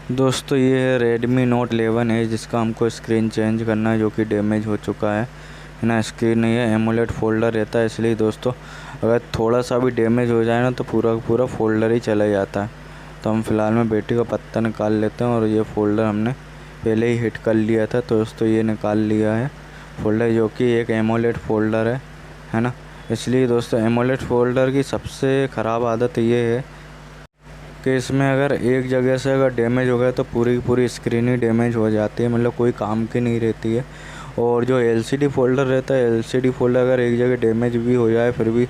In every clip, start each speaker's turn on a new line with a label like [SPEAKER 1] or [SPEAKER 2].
[SPEAKER 1] दोस्तों ये है Redmi Note 11 है जिसका हमको स्क्रीन चेंज करना है जो कि डैमेज हो चुका है ना। स्क्रीन नहीं है, एमोलेड फोल्डर रहता है, इसलिए दोस्तों अगर थोड़ा सा भी डैमेज हो जाए ना तो पूरा पूरा फोल्डर ही चला जाता है। तो हम फ़िलहाल में बैटरी का पत्ता निकाल लेते हैं और ये फ़ोल्डर हमने पहले ही हिट कर लिया था, तो दोस्तों ये निकाल लिया है फ़ोल्डर जो कि एक एमोलेड फ़ोल्डर है ना। इसलिए दोस्तों एमोलेड फ़ोल्डर की सबसे ख़राब आदत ये है कि इसमें अगर एक जगह से अगर डैमेज हो गया तो पूरी की पूरी स्क्रीन ही डैमेज हो जाती है, मतलब कोई काम की नहीं रहती है। और जो एलसीडी फ़ोल्डर रहता है, एलसीडी फ़ोल्डर अगर एक जगह डैमेज भी हो जाए फिर भी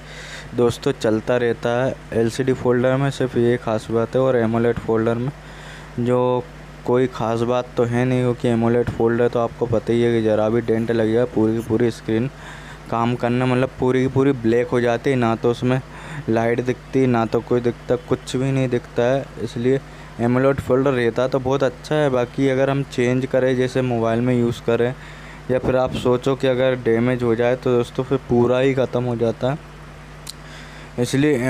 [SPEAKER 1] दोस्तों चलता रहता है। एलसीडी फ़ोल्डर में सिर्फ ये ख़ास बात है, और एमोलेड फ़ोल्डर में जो कोई ख़ास बात तो है नहीं, क्योंकि एमोलेड फ़ोल्डर तो आपको पता ही है कि ज़रा भी डेंट लग गया पूरी की पूरी स्क्रीन काम करना मतलब पूरी की पूरी ब्लैक हो जाती है, ना तो उसमें लाइट दिखती ना तो कोई दिखता, कुछ भी नहीं दिखता है। इसलिए एमोलेड फोल्डर रहता तो बहुत अच्छा है। बाकी अगर हम चेंज करें जैसे मोबाइल में यूज़ करें, या फिर आप सोचो कि अगर डैमेज हो जाए तो दोस्तों फिर पूरा ही ख़त्म हो जाता है। इसलिए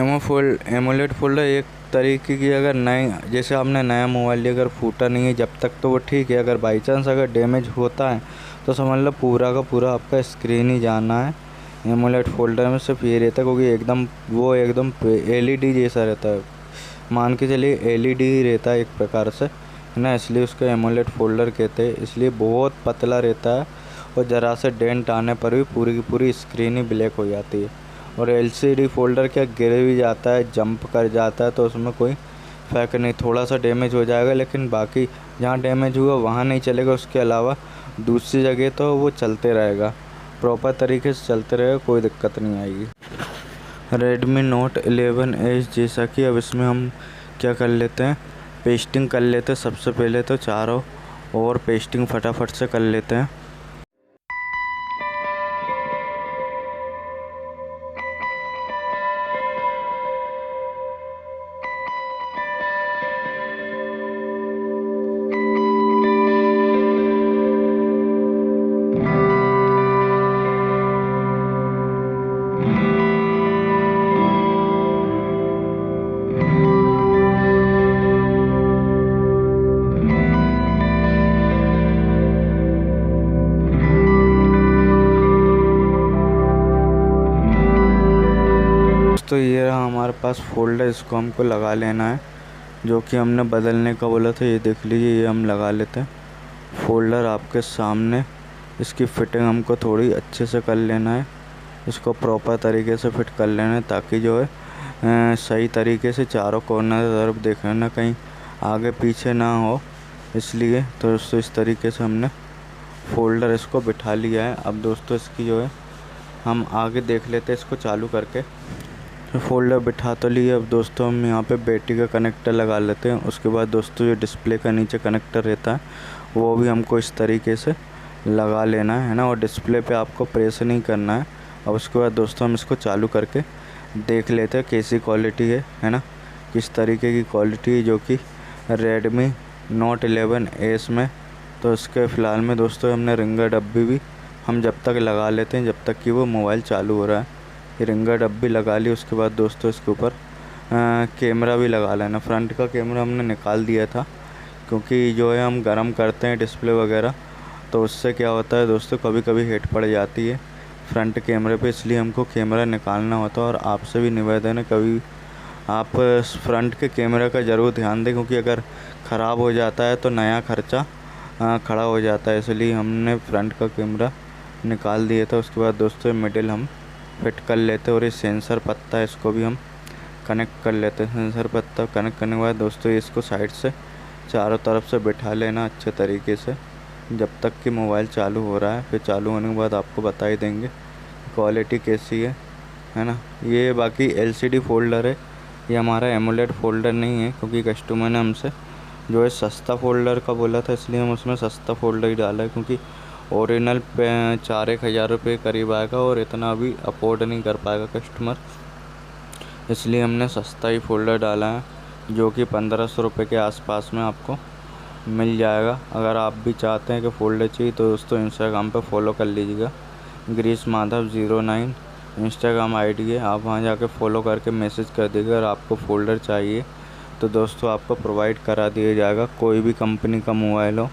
[SPEAKER 1] एमोलेड फोल्डर एक तरीके की अगर नई जैसे आपने नया मोबाइल लिया अगर फूटा नहीं है जब तक तो वो ठीक है, अगर बाई चांस अगर डैमेज होता है तो समझ लो पूरा का पूरा आपका स्क्रीन ही जाना है। एमोलेड फोल्डर में सिर्फ ये रहता है क्योंकि एकदम एलईडी जैसा रहता है, मान के चलिए एलईडी ही रहता है एक प्रकार से, है ना। इसलिए उसको एमोलेड फोल्डर कहते हैं। इसलिए बहुत पतला रहता है और ज़रा से डेंट आने पर भी पूरी की पूरी स्क्रीन ही ब्लैक हो जाती है। और एलसीडी फोल्डर क्या गिर भी जाता है, जंप कर जाता है तो उसमें कोई फ़र्क नहीं, थोड़ा सा डैमेज हो जाएगा लेकिन बाकी जहाँ डैमेज हुआ वहाँ नहीं चलेगा, उसके अलावा दूसरी जगह तो वो चलते रहेगा, प्रॉपर तरीके से चलते रहेगा, कोई दिक्कत नहीं आएगी। Redmi Note 11 जैसा कि अब इसमें हम क्या कर लेते हैं, पेस्टिंग कर लेते हैं। सबसे पहले तो चारों और पेस्टिंग फटाफट से कर लेते हैं। तो ये रहा हमारे पास फोल्डर, इसको हमको लगा लेना है जो कि हमने बदलने का बोला था। ये देख लीजिए, ये हम लगा लेते हैं फोल्डर आपके सामने। इसकी फिटिंग हमको थोड़ी अच्छे से कर लेना है, इसको प्रॉपर तरीके से फिट कर लेना है ताकि जो है सही तरीके से चारों कॉर्नर तरफ देखना ना कहीं आगे पीछे ना हो। इसलिए तो दोस्तों इस तरीके से हमने फोल्डर इसको बिठा लिया है। अब दोस्तों इसकी जो है हम आगे देख लेते हैं इसको चालू करके। तो फोल्डर बिठा तो लिए, अब दोस्तों हम यहाँ पे बैटरी का कनेक्टर लगा लेते हैं। उसके बाद दोस्तों जो डिस्प्ले का नीचे कनेक्टर रहता है वो भी हमको इस तरीके से लगा लेना है ना, और डिस्प्ले पे आपको प्रेस नहीं करना है। अब उसके बाद दोस्तों हम इसको चालू करके देख लेते हैं कैसी क्वालिटी है ना, किस तरीके की क्वालिटी है जो कि Redmi Note 11 में। तो इसके फ़िलहाल में दोस्तों हमने रिंगर डब्बी भी हम जब तक लगा लेते हैं जब तक कि वो मोबाइल चालू हो रहा है। ये रिंगर डब्बी लगा ली, उसके बाद दोस्तों इसके ऊपर कैमरा भी लगा लेना। फ्रंट का कैमरा हमने निकाल दिया था क्योंकि जो है हम गर्म करते हैं डिस्प्ले वगैरह, तो उससे क्या होता है दोस्तों कभी कभी हीट पड़ जाती है फ्रंट कैमरे पे, इसलिए हमको कैमरा निकालना होता है। और आपसे भी निवेदन है कभी आप फ्रंट के कैमरे का ज़रूर ध्यान दें, क्योंकि अगर ख़राब हो जाता है तो नया खर्चा खड़ा हो जाता है। इसलिए हमने फ्रंट का कैमरा निकाल दिया था। उसके बाद दोस्तों मिडिल हम फिट कर लेते हैं, और ये सेंसर पत्ता है इसको भी हम कनेक्ट कर लेते हैं। सेंसर पत्ता कनेक्ट करने के बाद दोस्तों इसको साइड से चारों तरफ से बिठा लेना अच्छे तरीके से जब तक कि मोबाइल चालू हो रहा है। फिर चालू होने के बाद आपको बता ही देंगे क्वालिटी कैसी है ना। ये बाकी एलसीडी फोल्डर है, ये हमारा एमोलेड फोल्डर नहीं है, क्योंकि कस्टमर ने हमसे जो है सस्ता फोल्डर का बोला था, इसलिए हम उसमें सस्ता फोल्डर ही डाला है। क्योंकि ओरिजिनल पे 4-1 हज़ार रुपये करीब आएगा और इतना अभी अफोर्ड नहीं कर पाएगा कस्टमर, इसलिए हमने सस्ता ही फोल्डर डाला है जो कि 1500 रुपये के आसपास में आपको मिल जाएगा। अगर आप भी चाहते हैं कि फ़ोल्डर चाहिए तो दोस्तों इंस्टाग्राम पे फॉलो कर लीजिएगा, ग्रीस माधव 09 इंस्टाग्राम आईडी है, आप वहां जाके फॉलो करके मैसेज कर दीजिएगा अगर आपको फ़ोल्डर चाहिए तो दोस्तों आपको प्रोवाइड करा दिया जाएगा। कोई भी कंपनी का मोबाइल हो,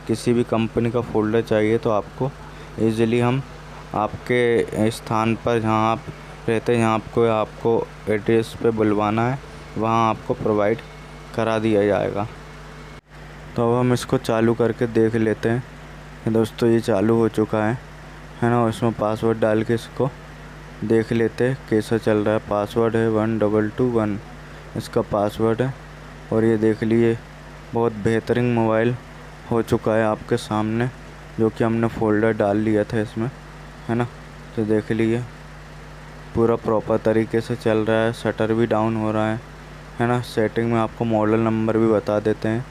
[SPEAKER 1] किसी भी कंपनी का फ़ोल्डर चाहिए तो आपको ईज़िली हम आपके स्थान पर जहाँ आप रहते हैं, जहाँ आपको एड्रेस पे बुलवाना है, वहाँ आपको प्रोवाइड करा दिया जाएगा। तो अब हम इसको चालू करके देख लेते हैं। दोस्तों ये चालू हो चुका है ना। इसमें पासवर्ड डाल के इसको देख लेते हैं कैसा चल रहा है। पासवर्ड है 1221 इसका पासवर्ड है। और ये देख लिए बहुत बेहतरीन मोबाइल हो चुका है आपके सामने, जो कि हमने फ़ोल्डर डाल लिया था इसमें, है ना। तो देख लिए पूरा प्रॉपर तरीके से चल रहा है। शटर भी डाउन हो रहा है ना। सेटिंग में आपको मॉडल नंबर भी बता देते हैं,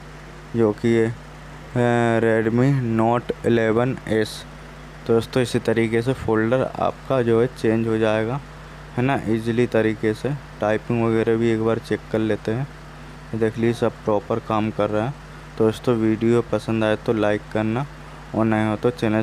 [SPEAKER 1] जो कि ये Redmi Note 11S। तो दोस्तों इसी तरीके से फ़ोल्डर आपका जो है चेंज हो जाएगा, है ना, इजीली तरीके से। टाइपिंग वगैरह भी एक बार चेक कर लेते हैं। देख लीजिए सब प्रॉपर काम कर रहा है। तो दोस्तों वीडियो पसंद आए तो लाइक करना, और नए हो तो चैनल